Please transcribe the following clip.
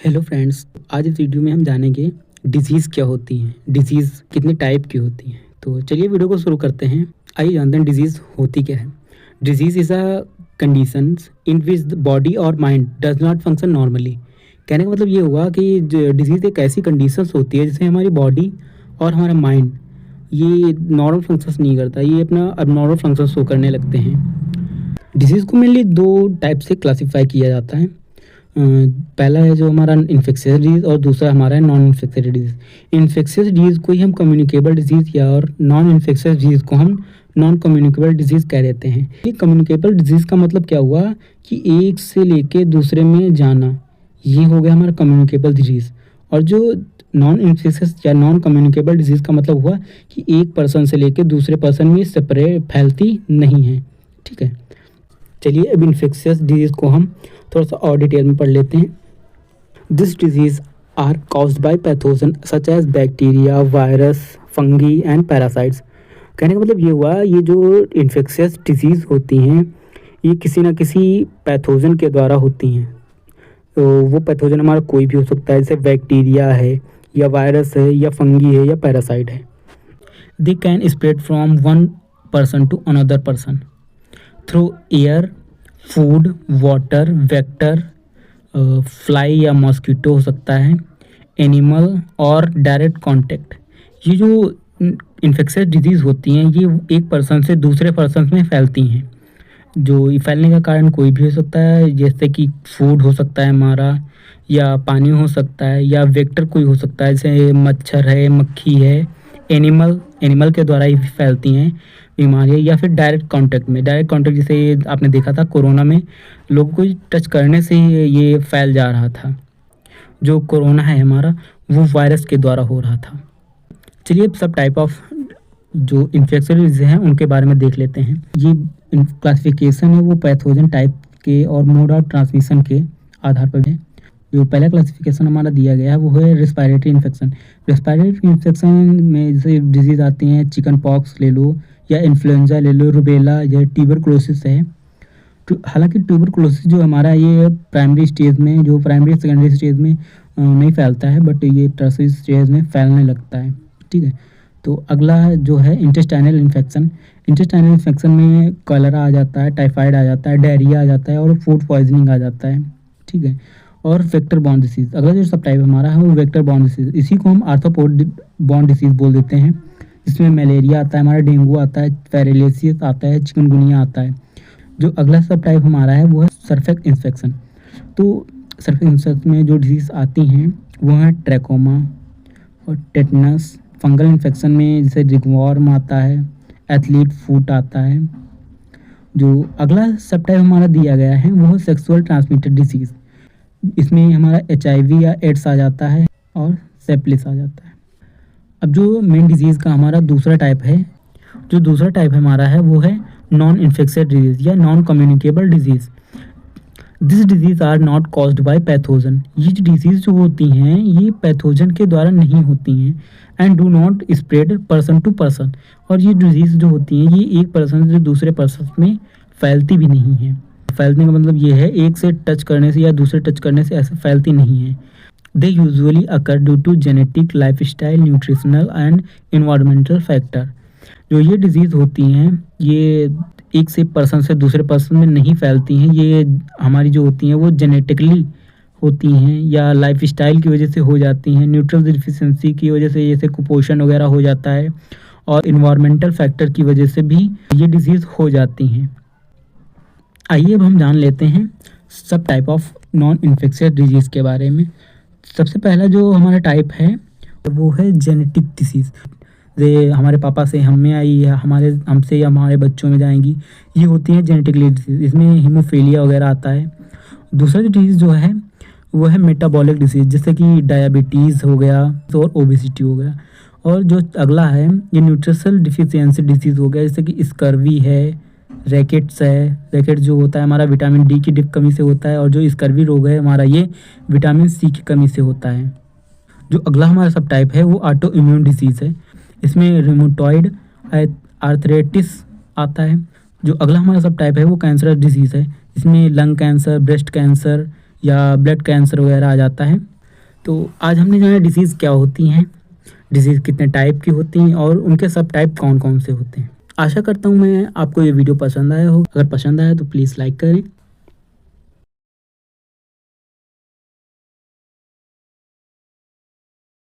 Hello friends, आज इस video में हम जानेंगे डिजीज़ क्या होती हैं, डिजीज़ कितने टाइप की होती हैं। तो चलिए वीडियो को शुरू करते हैं। आइए जानते हैं डिजीज़ होती क्या है। Disease is a conditions in which the body और mind does not function normally. कहने का मतलब ये हुआ कि डिजीज़ एक ऐसी कंडीशंस होती है जिससे हमारी बॉडी और हमारा माइंड ये नॉर्मल फंक्शंस नहीं करता, ये अपना अबनॉर्मल फंक्शंस शो करने लगते हैं। डिजीज़ को मेनली दो टाइप से क्लासीफाई किया जाता है। पहला है जो हमारा इन्फेक्शियस डिजीज़ और दूसरा हमारा है non infectious disease. Infectious disease को ही हम कम्युनिकेबल डिजीज़ या और नॉन इन्फेक्शियस डिजीज़ को हम नॉन कम्युनिकेबल डिजीज़ कह देते हैं। ये कम्युनिकेबल डिजीज़ का मतलब क्या हुआ कि एक से लेके दूसरे में जाना, ये हो गया हमारा कम्युनिकेबल डिजीज़। और जो नॉन इन्फेक्शियस या नॉन कम्युनिकेबल डिजीज़ का मतलब हुआ कि एक पर्सन से लेके दूसरे पर्सन में सेपरेट फैलती नहीं है। ठीक है, चलिए अब इन्फेक्शियस डिजीज़ को हम थोड़ा सा और डिटेल में पढ़ लेते हैं। This disease are caused by pathogen such as bacteria, virus, fungi and parasites. कहने का मतलब ये हुआ, ये जो इन्फेक्शियस डिजीज़ होती हैं ये किसी न किसी पैथोजन के द्वारा होती हैं। तो वो पैथोजन हमारा कोई भी हो सकता है, जैसे बैक्टीरिया है या वायरस है या फंगी है या पैरासाइट है। They can spread from one person to another person through air, food, water, vector, fly या मॉस्किटो हो सकता है, एनिमल और डायरेक्ट कांटेक्ट। ये जो इन्फेक्शियस डिजीज़ होती हैं ये एक पर्सन से दूसरे पर्सन में फैलती हैं। जो ये फैलने का कारण कोई भी हो सकता है, जैसे कि फूड हो सकता है हमारा, या पानी हो सकता है, या वेक्टर कोई हो सकता है, जैसे मच्छर है, मक्खी है। एनिमल के द्वारा ही फैलती हैं बीमारियाँ, या फिर डायरेक्ट कांटेक्ट जैसे आपने देखा था कोरोना में, लोगों को टच करने से ही ये फैल जा रहा था। जो कोरोना है हमारा वो वायरस के द्वारा हो रहा था। चलिए अब सब टाइप ऑफ जो इन्फेक्शियस डिजीज़ हैं उनके बारे में देख लेते हैं। ये क्लासिफिकेशन है वो पैथोजन टाइप के और मोड ऑफ ट्रांसमिशन के आधार पर है। जो पहला क्लासिफिकेशन हमारा दिया गया है वो है रेस्पिरेटरी इन्फेक्शन। रेस्पिरेटरी इन्फेक्शन में जैसे डिजीज़ आती हैं, चिकन पॉक्स ले लो या इन्फ्लुएंजा ले लो, रूबेला या ट्यूबरकुलोसिस है। हालांकि ट्यूबरकुलोसिस जो हमारा ये प्राइमरी सेकेंडरी स्टेज में नहीं फैलता है, बट ये टर्शियरी स्टेज में फैलने लगता है। ठीक है, तो अगला जो है इंटेस्टाइनल इन्फेक्शन। इंटेस्टाइनल इन्फेक्शन में कॉलरा आ जाता है, टाइफाइड आ जाता है, डायरिया आ जाता है और फूड पॉइजनिंग आ जाता है। ठीक है, और वेक्टर बॉर्न डिसीज़ अगला जो सब टाइप हमारा है वो वेक्टर बॉर्न डिसीज़। इसी को हम आर्थ्रोपोड बॉर्न डिसीज़ बोल देते हैं। इसमें मलेरिया आता है हमारा, डेंगू आता है, पैरालिसिस आता है, चिकनगुनिया आता है। जो अगला सब टाइप हमारा है वो है सरफेक्ट इन्फेक्शन। तो सरफेक्ट इन्फेक्शन में जो डिजीज़ आती हैं वो है ट्रैकोमा और टेटनस। फंगल इन्फेक्शन में जैसे रिगवॉर्म आता है, एथलीट फूट आता है। जो अगला सब टाइप हमारा दिया गया है वो है सेक्सुअल ट्रांसमिटेड डिसीज़। इसमें हमारा HIV या एड्स आ जाता है और सेप्लिस आ जाता है। अब जो मेन डिजीज़ का हमारा दूसरा टाइप है, जो दूसरा टाइप हमारा है वो है नॉन इन्फेक्शियस डिजीज़ या non communicable disease. This disease are not caused by pathogen. ये जो डिजीज़ जो होती हैं ये पैथोजन के द्वारा नहीं होती हैं and do not spread person to person. और ये डिजीज़ जो होती हैं ये एक पर्सन से दूसरे पर्सन में फैलती भी नहीं है। फैलने का मतलब ये है एक से टच करने से या दूसरे टच करने से ऐसे फैलती नहीं है। They usually occur due to genetic, lifestyle, nutritional and environmental factor. जो ये डिजीज़ होती हैं ये एक से पर्सन से दूसरे पर्सन में नहीं फैलती हैं। ये हमारी जो होती हैं वो जेनेटिकली होती हैं या लाइफस्टाइल की वजह से हो जाती हैं, न्यूट्रिशन डिफिशिएंसी की वजह से जैसे कुपोषण वगैरह हो जाता है, और इन्वायरमेंटल फैक्टर की वजह से भी ये डिजीज़ हो जाती हैं। आइए अब हम जान लेते हैं सब type of non infectious disease के बारे में। सबसे पहला जो हमारा टाइप है वो है जेनेटिक डिसीज़। ये हमारे पापा से हम में आई या हमसे या हमारे बच्चों में जाएंगी, ये होती हैं जेनेटिकली डिसीज़। इसमें हीमोफीलिया वगैरह आता है। दूसरा जो डिसीज़ जो है वो है मेटाबॉलिक डिसीज़, जैसे कि डायबिटीज़ हो गया और ओबेसिटी हो गया। और जो अगला है ये न्यूट्रिशनल डिफिशियंसी डिसीज़ हो गया, जैसे कि स्कर्वी है, रैकेट्स है। रैकेट जो होता है हमारा विटामिन D की कमी से होता है, और जो स्कर्वी रोग है हमारा ये विटामिन C की कमी से होता है। जो अगला हमारा सब टाइप है वो ऑटो इम्यून डिसीज़ है। इसमें रिमोटॉइड आर्थराइटिस आता है। जो अगला हमारा सब टाइप है वो कैंसरस डिसीज़ है। इसमें लंग कैंसर, ब्रेस्ट कैंसर या ब्लड कैंसर वगैरह आ जाता है। तो आज हमने जाना डिसीज़ क्या होती हैं, डिसीज़ कितने टाइप की होती हैं और उनके सब टाइप कौन कौन से होते हैं। आशा करता हूँ मैं आपको ये वीडियो पसंद आया हो। अगर पसंद आया तो प्लीज़ लाइक करें